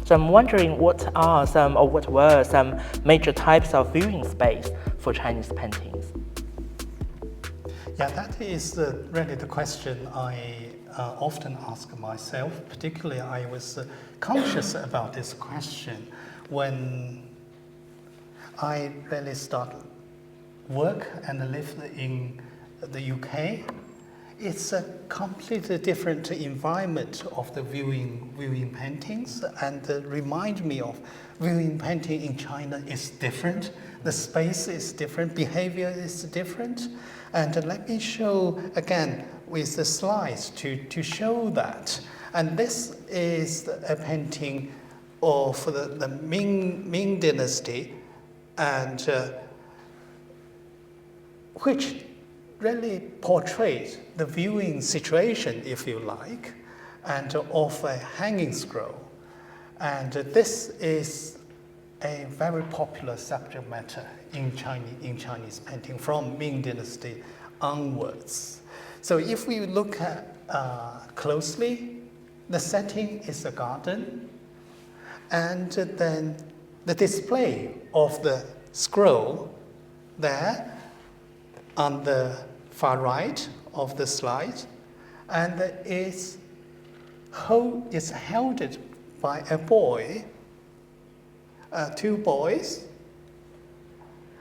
So I'm wondering what were some major types of viewing space for Chinese paintings? Yeah, that is really the question I often ask myself. Particularly, I was conscious about this question when I really started work and live in the UK. It's a completely different environment of the viewing paintings, and remind me of viewing painting in China is different. The space is different, behavior is different. And let me show again with the slides to show that. And this is a painting of the Ming Dynasty, and which really portrays the viewing situation, if you like, and of a hanging scroll. And this is a very popular subject matter in Chinese painting from Ming Dynasty onwards. So if we look at closely, the setting is a garden, and then the display of the scroll there on the far right of the slide, and is held by a boy, two boys,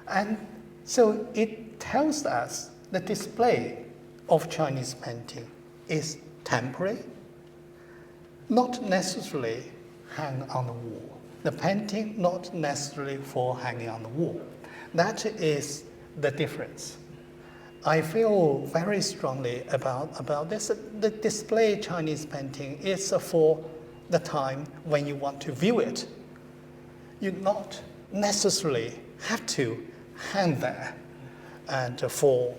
and so it tells us the display of Chinese painting is temporary, not necessarily hang on the wall. The painting not necessarily for hanging on the wall. That is the difference. I feel very strongly about this. The display Chinese painting is for the time when you want to view it. You not necessarily have to hang there and for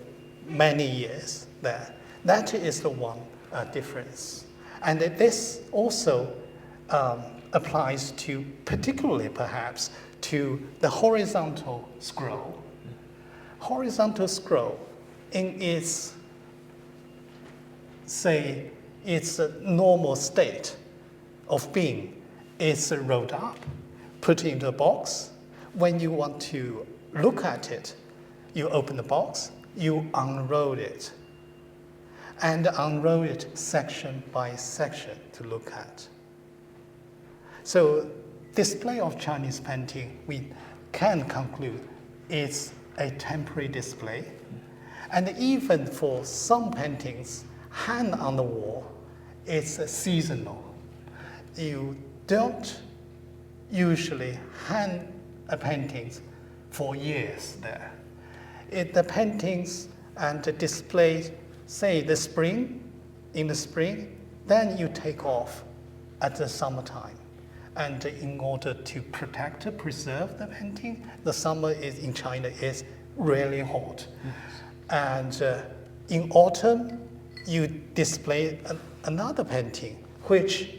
many years there. That is the one difference. And this also applies to, particularly perhaps, to the horizontal scroll. Horizontal scroll in its, say, its normal state of being is rolled up, put into a box. When you want to look at it, you open the box, you unroll it, and unroll it section by section to look at. So display of Chinese painting, we can conclude, is a temporary display. And even for some paintings, hang on the wall, it's seasonal. You don't usually hang a paintings for years there. The paintings and the displays, say in the spring, then you take off at the summertime. And in order to preserve the painting, the summer in China is really hot. Yes. And in autumn, you display another painting, which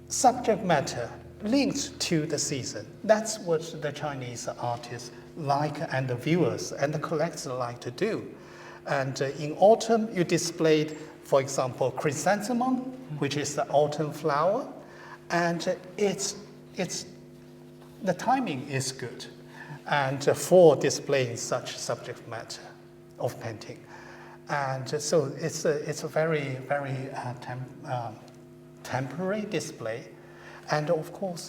subject matter linked to the season. That's what the Chinese artists like, and the viewers and the collectors like to do. And in autumn, you displayed, for example, chrysanthemum, which is the autumn flower, and the timing is good, and for displaying such subject matter of painting. And so it's a very, very temporary display. And of course,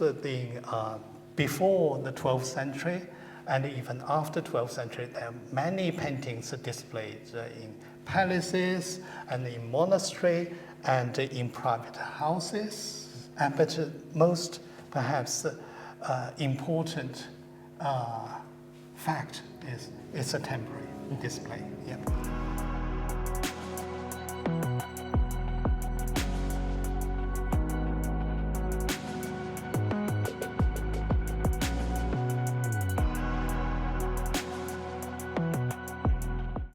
before the 12th century, and even after 12th century, there are many paintings displayed in palaces and in monastery and in private houses. But most perhaps important fact is it's a temporary display. Yeah.